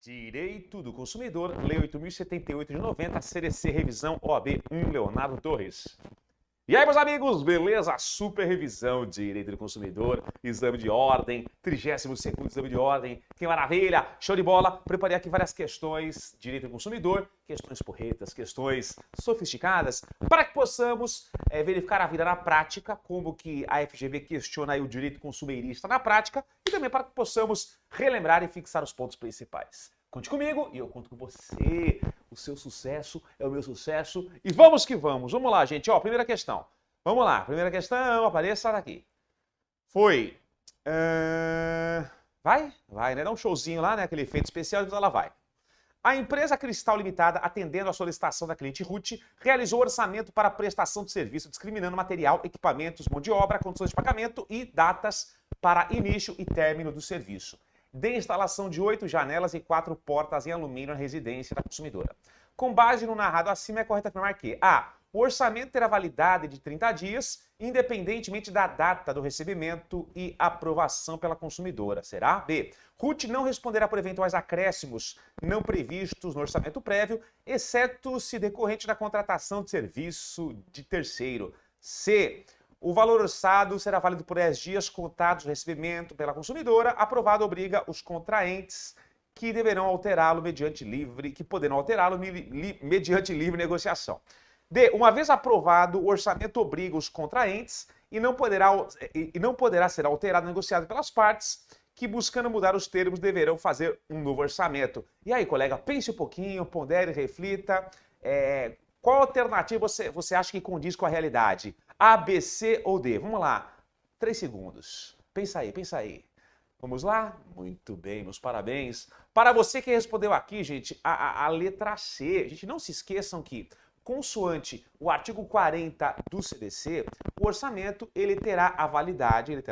Direito do Consumidor, Lei 8.078 de 90, CDC Revisão OAB 1, Leonardo Torres. E aí, meus amigos, beleza? Super revisão de Direito do Consumidor, exame de ordem, 32º exame de ordem, que maravilha, show de bola. Preparei aqui várias questões de Direito do Consumidor, questões porretas, questões sofisticadas, para que possamos verificar a vida na prática, como que a FGV questiona aí o direito consumerista na prática, e também para que possamos relembrar e fixar os pontos principais. Conte comigo e eu conto com você. O seu sucesso é o meu sucesso. E vamos que vamos. Vamos lá, gente. Ó, primeira questão. Vamos lá. Primeira questão. Apareça daqui. Foi. Vai, né? Dá um showzinho lá, né? Aquele efeito especial, depois ela vai. A empresa Cristal Limitada, atendendo à solicitação da cliente Ruth, realizou orçamento para prestação de serviço, discriminando material, equipamentos, mão de obra, condições de pagamento e datas para início e término do serviço. De instalação de 8 janelas e 4 portas em alumínio na residência da consumidora. Com base no narrado acima, é correto afirmar que a. O orçamento terá validade de 30 dias, independentemente da data do recebimento e aprovação pela consumidora. Será? B. Ruth não responderá por eventuais acréscimos não previstos no orçamento prévio, exceto se decorrente da contratação de serviço de terceiro. C. O valor orçado será válido por 10 dias contados do recebimento pela consumidora. Aprovado obriga os contraentes que deverão alterá-lo mediante livre, que poderão alterá-lo mediante livre negociação. D. Uma vez aprovado, o orçamento obriga os contraentes e não poderá ser alterado negociado pelas partes que, buscando mudar os termos, deverão fazer um novo orçamento. E aí, colega, pense um pouquinho, pondere, reflita. Qual alternativa você acha que condiz com a realidade? A, B, C ou D? Vamos lá. 3 segundos. Pensa aí. Vamos lá? Muito bem, meus parabéns. Para você que respondeu aqui, gente, a letra C. Gente, não se esqueçam que, consoante o artigo 40 do CDC, o orçamento ele terá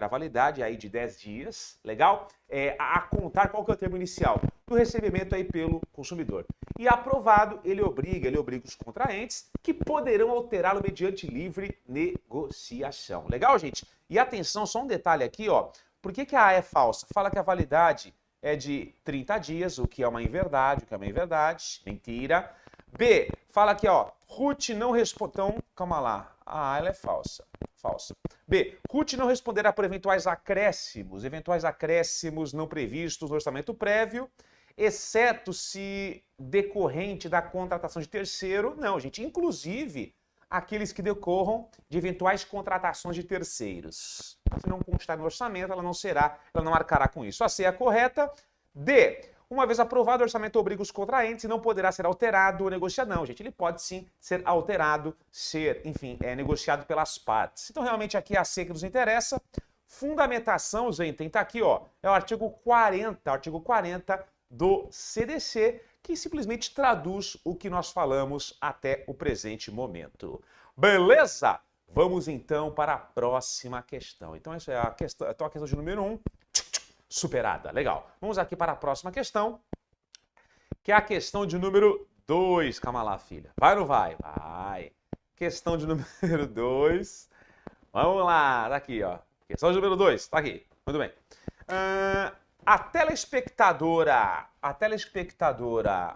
validade aí de 10 dias, legal? A contar qual que é o termo inicial do recebimento aí pelo consumidor. E aprovado, ele obriga os contraentes que poderão alterá-lo mediante livre negociação. Legal, gente? E atenção, só um detalhe aqui, ó. Por que a A é falsa? Fala que a validade é de 30 dias, o que é uma inverdade, mentira. B, fala aqui, ó, Ruth não responde... Então, calma lá. A, ela é falsa. B, Ruth não responderá por eventuais acréscimos não previstos no orçamento prévio, exceto se decorrente da contratação de terceiro. Não, gente, inclusive aqueles que decorram de eventuais contratações de terceiros. Se não constar no orçamento, ela não arcará com isso. A C é a correta. D, uma vez aprovado, o orçamento obriga os contraentes e não poderá ser alterado ou negociado. Não, gente, ele pode sim ser alterado, negociado pelas partes. Então, realmente, aqui é a C que nos interessa. Fundamentação, gente, tá aqui, ó, é o artigo 40 do CDC, que simplesmente traduz o que nós falamos até o presente momento. Beleza? Vamos então para a próxima questão. Então, essa é a questão de número 1. Superada, legal. Vamos aqui para a próxima questão, que é a questão de número 2. Calma lá, filha. Vai ou não vai? Vai. Questão de número 2. Vamos lá, tá aqui, ó. Questão de número 2, tá aqui. Muito bem. A telespectadora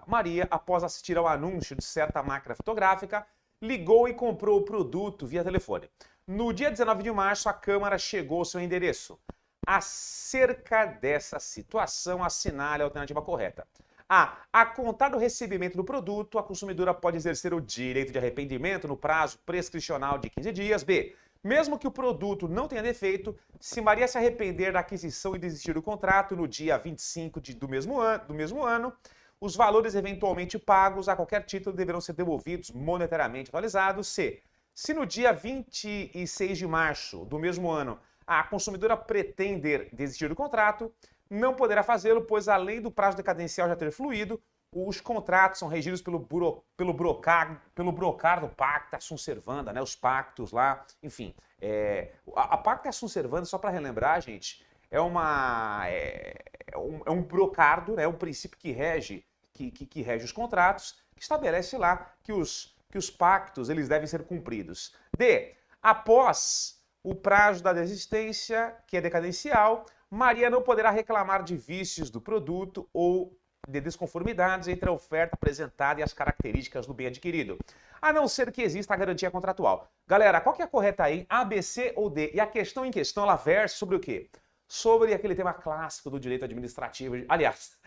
Maria, após assistir ao anúncio de certa máquina fotográfica, ligou e comprou o produto via telefone. No dia 19 de março, a câmara chegou ao seu endereço. Acerca dessa situação, assinale a alternativa correta. A contar do recebimento do produto, a consumidora pode exercer o direito de arrependimento no prazo prescricional de 15 dias. B, mesmo que o produto não tenha defeito, se Maria se arrepender da aquisição e desistir do contrato no dia 25 do mesmo ano, os valores eventualmente pagos a qualquer título deverão ser devolvidos monetariamente atualizados. C, se no dia 26 de março do mesmo ano a consumidora pretender desistir do contrato, não poderá fazê-lo, pois além do prazo decadencial já ter fluído, os contratos são regidos pelo brocar do pacta sunt servanda, né? Os pactos lá, enfim. A pacta sunt servanda, só para relembrar, gente, é um brocardo, né? Um princípio que rege os contratos, que estabelece lá que os pactos eles devem ser cumpridos. D, após o prazo da desistência, que é decadencial, Maria não poderá reclamar de vícios do produto ou de desconformidades entre a oferta apresentada e as características do bem adquirido, a não ser que exista a garantia contratual. Galera, qual que é a correta aí? A, B, C ou D? E a questão em questão, ela versa sobre o quê? Sobre aquele tema clássico do direito administrativo, aliás,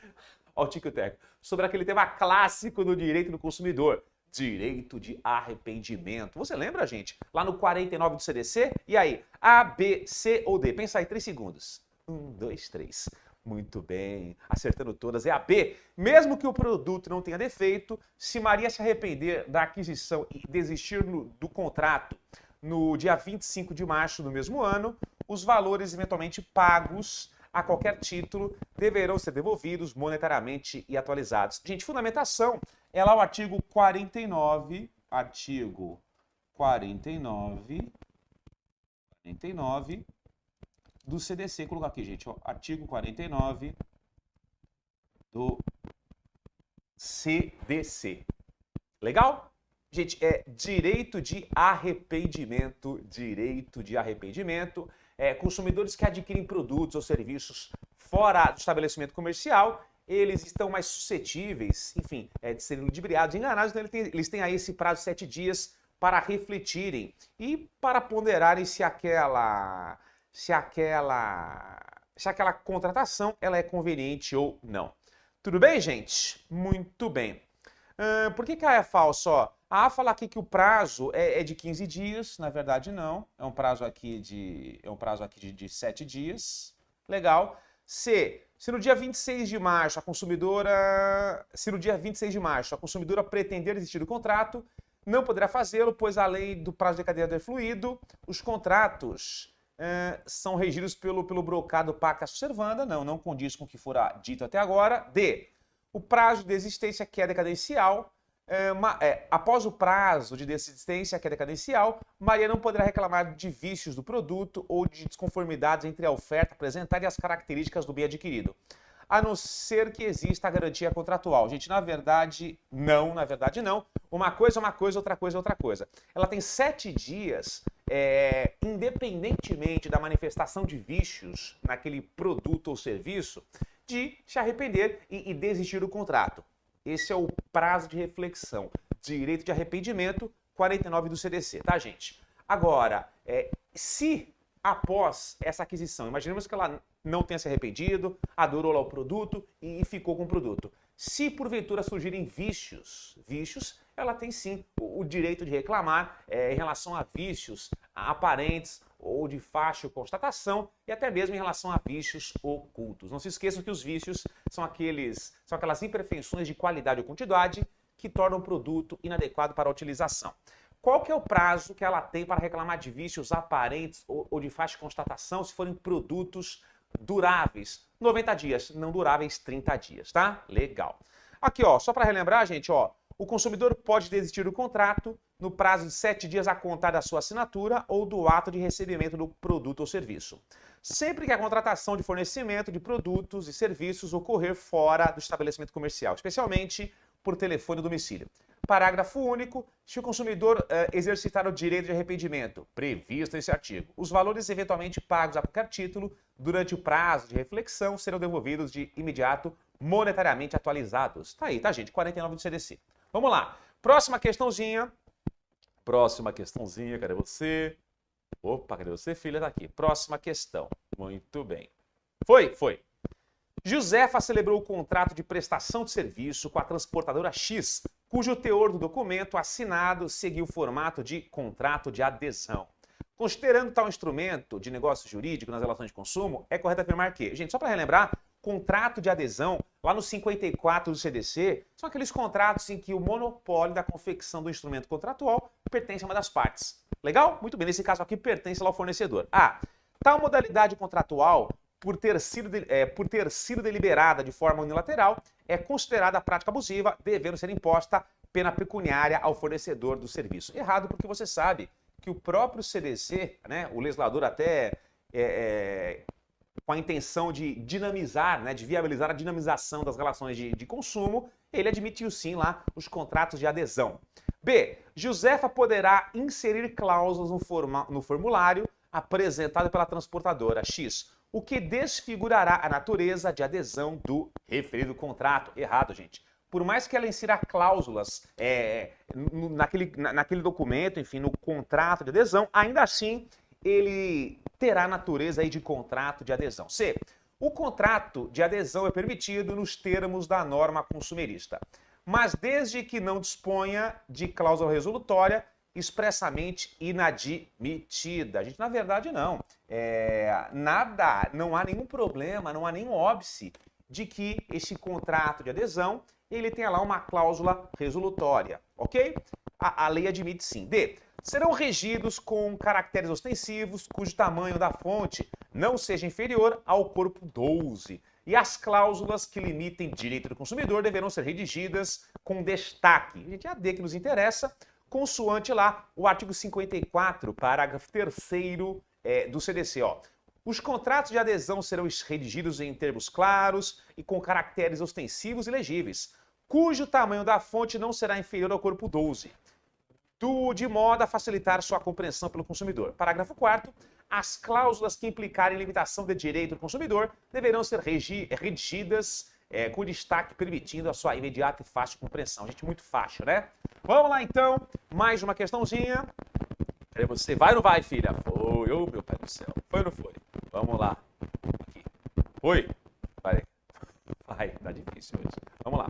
ó o tico e teco, sobre aquele tema clássico do direito do consumidor, direito de arrependimento. Você lembra, gente? Lá no 49 do CDC? E aí, A, B, C ou D? Pensa aí, 3 segundos. 1, 2, 3. Muito bem, acertando todas. É a B. Mesmo que o produto não tenha defeito, se Maria se arrepender da aquisição e desistir do contrato no dia 25 de março do mesmo ano, os valores eventualmente pagos a qualquer título deverão ser devolvidos monetariamente e atualizados. Gente, fundamentação é lá o artigo 49 do CDC. Vou colocar aqui, gente, ó, artigo 49 do CDC. Legal? Gente, é direito de arrependimento, consumidores que adquirem produtos ou serviços fora do estabelecimento comercial, eles estão mais suscetíveis, enfim, de serem ludibriados, enganados, então eles têm aí esse prazo de 7 dias para refletirem e para ponderarem se aquela contratação ela é conveniente ou não. Tudo bem, gente? Muito bem. Por que a A é falsa? Ó, a A fala aqui que o prazo é de 15 dias, na verdade não, é um prazo aqui de 7 dias. Legal. C, se no dia 26 de março a consumidora pretender desistir do contrato, não poderá fazê-lo, pois além do prazo de cadeia fluido, os contratos são regidos pelo brocado pacta servanda, não condiz com o que fora dito até agora. D, o prazo de desistência que é decadencial, após o prazo de desistência que é decadencial, Maria não poderá reclamar de vícios do produto ou de desconformidades entre a oferta apresentada e as características do bem adquirido, a não ser que exista a garantia contratual. Gente, na verdade não. Uma coisa é uma coisa, outra coisa é outra coisa. Ela tem 7 dias, independentemente da manifestação de vícios naquele produto ou serviço, de se arrepender e desistir do contrato. Esse é o prazo de reflexão. Direito de arrependimento, 49 do CDC, tá, gente? Agora, se após essa aquisição, imaginemos que ela não tenha se arrependido, adorou lá o produto e ficou com o produto. Se porventura surgirem vícios, ela tem sim o direito de reclamar em relação a vícios aparentes ou de fácil constatação e até mesmo em relação a vícios ocultos. Não se esqueçam que os vícios são aquelas imperfeições de qualidade ou quantidade que tornam o produto inadequado para a utilização. Qual que é o prazo que ela tem para reclamar de vícios aparentes ou de fácil constatação se forem produtos duráveis? 90 dias, não duráveis 30 dias, tá? Legal. Aqui, ó, só para relembrar, gente, ó, o consumidor pode desistir do contrato no prazo de 7 dias a contar da sua assinatura ou do ato de recebimento do produto ou serviço, sempre que a contratação de fornecimento de produtos e serviços ocorrer fora do estabelecimento comercial, especialmente por telefone ou domicílio. Parágrafo único. Se o consumidor exercitar o direito de arrependimento previsto nesse artigo, os valores eventualmente pagos a qualquer título durante o prazo de reflexão serão devolvidos de imediato monetariamente atualizados. Tá aí, tá, gente? 49 do CDC. Vamos lá. Próxima questãozinha, cadê você? Opa, cadê você, filha? Tá aqui. Próxima questão. Muito bem. Foi. Josefa celebrou o contrato de prestação de serviço com a transportadora X, cujo teor do documento assinado seguiu o formato de contrato de adesão. Considerando tal instrumento de negócio jurídico nas relações de consumo, é correto afirmar que, gente, só para relembrar, contrato de adesão, lá no 54 do CDC, são aqueles contratos em que o monopólio da confecção do instrumento contratual pertence a uma das partes. Legal? Muito bem, nesse caso aqui pertence lá ao fornecedor. Tal modalidade contratual, por ter sido deliberada de forma unilateral, é considerada prática abusiva, devendo ser imposta pena pecuniária ao fornecedor do serviço. Errado, porque você sabe que o próprio CDC, né, o legislador até com a intenção de dinamizar, né, de viabilizar a dinamização das relações de consumo, ele admitiu sim lá os contratos de adesão. B. Josefa poderá inserir cláusulas no formulário apresentado pela transportadora X, o que desfigurará a natureza de adesão do referido contrato. Errado, gente. Por mais que ela insira cláusulas naquele documento, enfim, no contrato de adesão, ainda assim ele terá natureza aí de contrato de adesão. C. O contrato de adesão é permitido nos termos da norma consumerista, mas desde que não disponha de cláusula resolutória expressamente inadmitida. Gente, na verdade, não. Não há nenhum problema, não há nenhum óbice de que esse contrato de adesão ele tenha lá uma cláusula resolutória, ok? A lei admite sim. D. Serão regidos com caracteres ostensivos cujo tamanho da fonte não seja inferior ao corpo 12. E as cláusulas que limitem direito do consumidor deverão ser redigidas com destaque. Gente, é a D que nos interessa, consoante lá o artigo 54, parágrafo 3º do CDC. Ó. Os contratos de adesão serão redigidos em termos claros e com caracteres ostensivos e legíveis, cujo tamanho da fonte não será inferior ao corpo 12, de modo a facilitar sua compreensão pelo consumidor. Parágrafo 4º. As cláusulas que implicarem limitação de direito do consumidor deverão ser redigidas com destaque permitindo a sua imediata e fácil compreensão. Gente, muito fácil, né? Vamos lá, então. Mais uma questãozinha. Você vai ou não vai, filha? Foi, ô meu pai do céu. Foi ou não foi? Vamos lá. Aqui. Foi. Vai. Vai, tá difícil hoje. Vamos lá.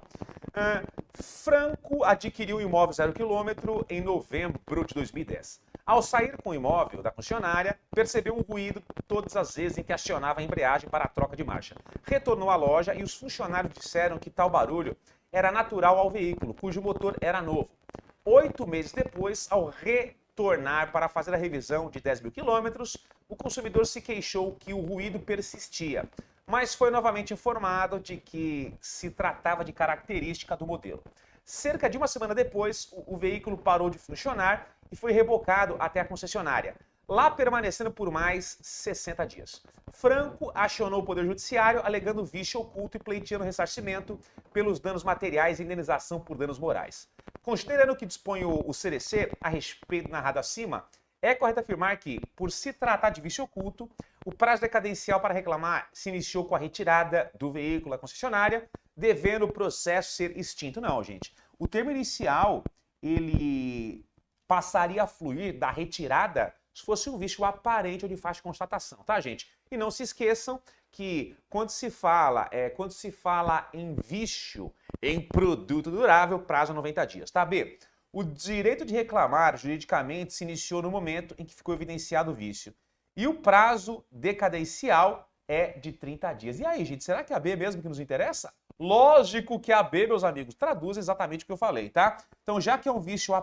Franco adquiriu um imóvel 0 km em novembro de 2010. Ao sair com o imóvel da concessionária, percebeu um ruído todas as vezes em que acionava a embreagem para a troca de marcha. Retornou à loja e os funcionários disseram que tal barulho era natural ao veículo, cujo motor era novo. 8 meses depois, ao retornar para fazer a revisão de 10 mil quilômetros, o consumidor se queixou que o ruído persistia, mas foi novamente informado de que se tratava de característica do modelo. Cerca de uma semana depois, o veículo parou de funcionar e foi rebocado até a concessionária, lá permanecendo por mais 60 dias. Franco acionou o Poder Judiciário alegando vício oculto e pleiteando ressarcimento pelos danos materiais e indenização por danos morais. Considerando o que dispõe o CDC a respeito do narrado acima, é correto afirmar que, por se tratar de vício oculto, o prazo decadencial para reclamar se iniciou com a retirada do veículo da concessionária, devendo o processo ser extinto. Não, gente. O termo inicial, ele passaria a fluir da retirada se fosse um vício aparente ou de fácil constatação, tá, gente? E não se esqueçam que quando se fala em vício em produto durável, prazo 90 dias, tá? B. O direito de reclamar juridicamente se iniciou no momento em que ficou evidenciado o vício. E o prazo decadencial é de 30 dias. E aí, gente, será que é a B mesmo que nos interessa? Lógico que a B, meus amigos, traduz exatamente o que eu falei, tá? Então, já que é um vício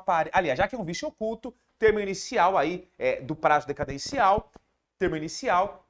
já que é um vício oculto, termo inicial aí do prazo decadencial, termo inicial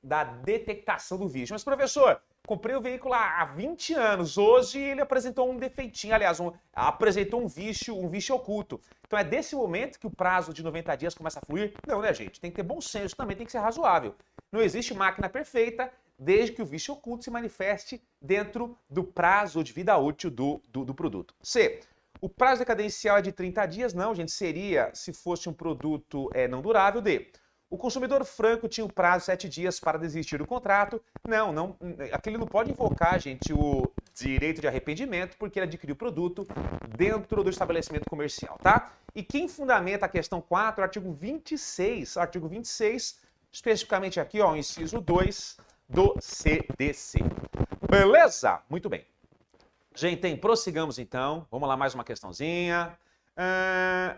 da detectação do vício. Mas, professor, comprei o veículo há 20 anos, hoje ele apresentou um defeitinho, aliás, apresentou um vício oculto. Então é desse momento que o prazo de 90 dias começa a fluir? Não, né, gente? Tem que ter bom senso também, tem que ser razoável. Não existe máquina perfeita, desde que o vício oculto se manifeste dentro do prazo de vida útil do produto. C. O prazo decadencial é de 30 dias? Não, gente, seria se fosse um produto não durável. D. O consumidor franco tinha o prazo de 7 dias para desistir do contrato. Não, aquele não pode invocar, gente, o direito de arrependimento, porque ele adquiriu o produto dentro do estabelecimento comercial, tá? E quem fundamenta a questão 4, artigo 26, especificamente aqui, ó, o inciso 2 do CDC. Beleza? Muito bem. Gente, prossigamos então. Vamos lá, mais uma questãozinha.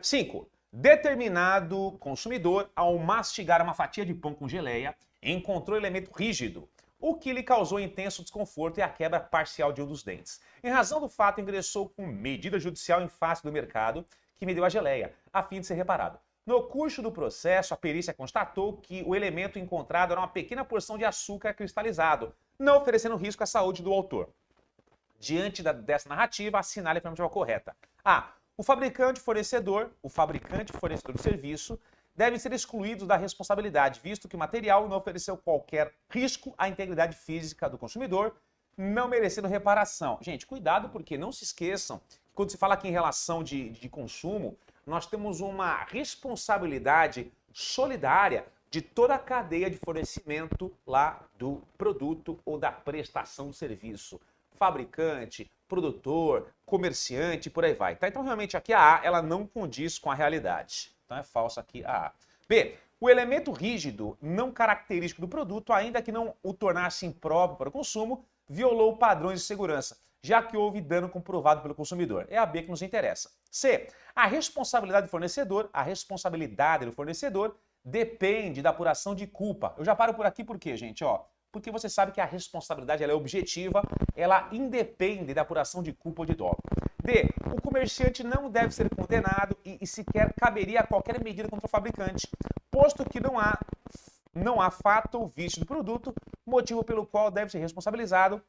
5. Determinado consumidor, ao mastigar uma fatia de pão com geleia, encontrou elemento rígido, o que lhe causou intenso desconforto e a quebra parcial de um dos dentes. Em razão do fato, ingressou com medida judicial em face do mercado que vendeu a geleia, a fim de ser reparado. No curso do processo, a perícia constatou que o elemento encontrado era uma pequena porção de açúcar cristalizado, não oferecendo risco à saúde do autor. Diante dessa narrativa, assinale a afirmativa correta. A. O fabricante e fornecedor do serviço devem ser excluídos da responsabilidade, visto que o material não ofereceu qualquer risco à integridade física do consumidor, não merecendo reparação. Gente, cuidado, porque não se esqueçam que quando se fala aqui em relação de consumo, nós temos uma responsabilidade solidária de toda a cadeia de fornecimento lá do produto ou da prestação do serviço. Fabricante, produtor, comerciante, por aí vai. Tá? Então, realmente, aqui a A ela não condiz com a realidade. Então, é falso aqui a A. B. O elemento rígido não característico do produto, ainda que não o tornasse impróprio para o consumo, violou padrões de segurança, já que houve dano comprovado pelo consumidor. É a B que nos interessa. C. A responsabilidade do fornecedor depende da apuração de culpa. Eu já paro por aqui por quê, gente? Porque você sabe que a responsabilidade ela é objetiva, ela independe da apuração de culpa ou de dolo. D. O comerciante não deve ser condenado e sequer caberia a qualquer medida contra o fabricante, posto que não há fato ou vício do produto, motivo pelo qual deve ser responsabilizado,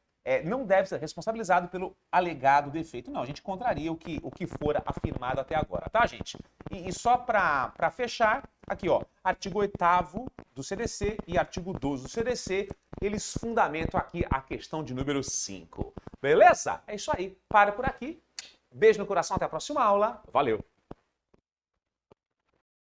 não deve ser responsabilizado pelo alegado defeito. Não, a gente contraria o que for afirmado até agora, tá, gente? E só para fechar, aqui, artigo 8º do CDC e artigo 12 do CDC, eles fundamentam aqui a questão de número 5. Beleza? É isso aí. Para por aqui. Beijo no coração, até a próxima aula. Valeu!